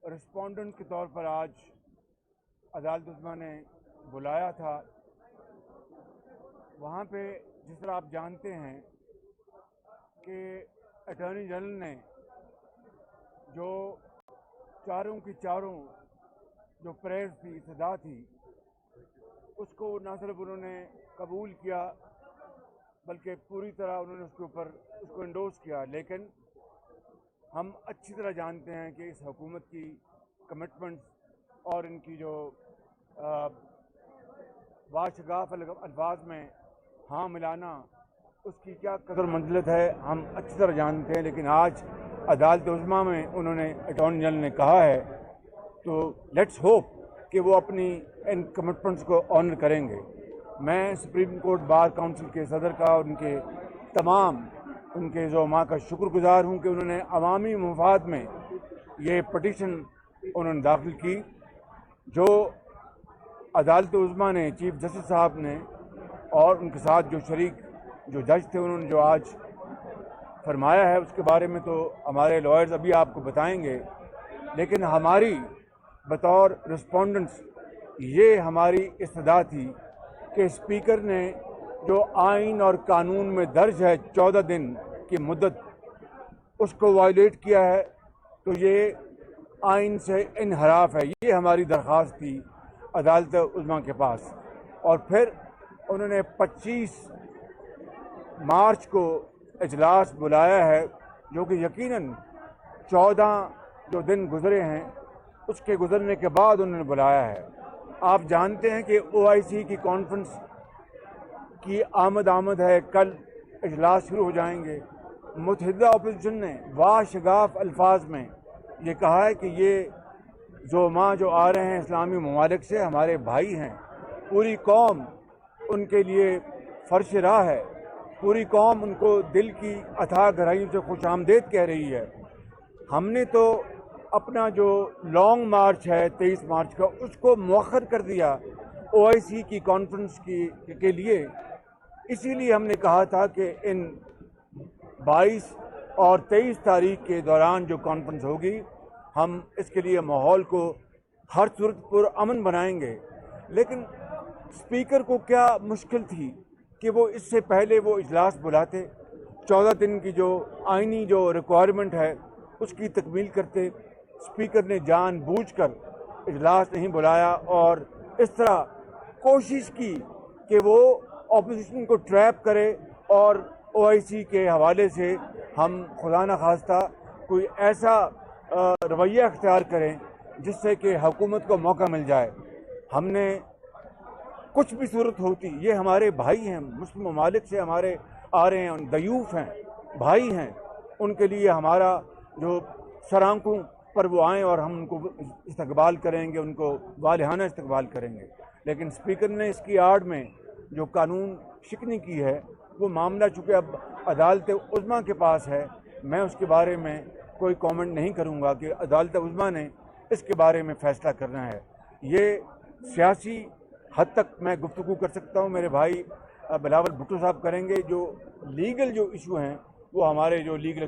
Respondent के तौर पर आज अदालत उज़्मा ने बुलाया था। वहाँ पे जिस तरह आप जानते हैं कि अटॉर्नी जनरल ने जो चारों की चारों जो प्रेस थी, सदा थी, उसको न सिर्फ उन्होंने कबूल किया बल्कि पूरी तरह उन्होंने उसके ऊपर उसको इंडोर्स किया। लेकिन हम अच्छी तरह जानते हैं कि इस हुकूमत की कमिटमेंट्स और इनकी जो वाशगाफ अल्फाज में हाँ मिलाना, उसकी क्या कदर मंजिलत है, हम अच्छी तरह जानते हैं। लेकिन आज अदालत उज़्मा में उन्होंने अटॉर्नी जनरल ने कहा है, तो लेट्स होप कि वो अपनी इन कमिटमेंट्स को ऑनर करेंगे। मैं सुप्रीम कोर्ट बार काउंसिल के सदर का और उनके तमाम उनके ज़ुमा का शुक्रगुजार हूँ कि उन्होंने अवामी मफाद में ये पटिशन उन्होंने दाखिल की। जो अदालत उज़्मा ने, चीफ जस्टिस साहब ने और उनके साथ जो शरीक जो जज थे, उन्होंने जो आज फरमाया है उसके बारे में तो हमारे लॉयर्स अभी आपको बताएंगे। लेकिन हमारी बतौर रिस्पोंडेंट्स ये हमारी इस्तदा थी कि स्पीकर ने जो आइन और कानून में दर्ज है 14 दिन की मुद्दत, उसको वायलेट किया है, तो ये आइन से इनहराफ है। ये हमारी दरख्वास्त थी अदालत उज़्मा के पास। और फिर उन्होंने 25 मार्च को इजलास बुलाया है, जो कि यकीनन 14 जो दिन गुजरे हैं उसके गुजरने के बाद उन्होंने बुलाया है। आप जानते हैं कि OIC की कॉन्फ्रेंस की आमद है, कल इजलास शुरू हो जाएंगे। मुत्तहिदा अपोजिशन ने वाशगाफ अल्फाज में ये कहा है कि ये ज़ुमा जो आ रहे हैं इस्लामी ममालिक से, हमारे भाई हैं, पूरी कौम उनके लिए फर्श राह है, पूरी कौम उनको दिल की अथाह गहराइयों से खुशामदीद कह रही है। हमने तो अपना जो लॉन्ग मार्च है 23 मार्च का, उसको मुअख्खर कर दिया OIC की कॉन्फ्रेंस के लिए। इसीलिए हमने कहा था कि इन 22 और 23 तारीख के दौरान जो कॉन्फ्रेंस होगी, हम इसके लिए माहौल को हर सूरत पुरअमन बनाएंगे। लेकिन स्पीकर को क्या मुश्किल थी कि वो इससे पहले वो इजलास बुलाते, 14 दिन की जो आइनी जो रिक्वायरमेंट है उसकी तकमील करते। स्पीकर ने जानबूझकर इजलास नहीं बुलाया और इस तरह कोशिश की कि वो ऑपोजिशन को ट्रैप करे और OIC के हवाले से हम खुदा न खास्ता कोई ऐसा रवैया अख्तियार करें जिससे कि हुकूमत को मौका मिल जाए। हमने कुछ भी सूरत होती, ये हमारे भाई हैं, मुस्लिम ममालिक से हमारे आ रहे हैं, दयूफ हैं, भाई हैं, उनके लिए हमारा जो सरांकों पर वो आएँ और हम उनको इस्तकबाल करेंगे, उनको वालिहाना इस्तकबाल करेंगे। लेकिन स्पीकर ने इसकी आड़ में जो कानून शिकनी की है, वो मामला चूँकि अब अदालत उज़्मा के पास है, मैं उसके बारे में कोई कमेंट नहीं करूँगा कि अदालत उज़्मा ने इसके बारे में फ़ैसला करना है। ये सियासी हद तक मैं गुफ्तगू कर सकता हूँ, मेरे भाई बिलावल भुट्टो साहब करेंगे। जो लीगल जो इशू हैं वो हमारे जो लीगल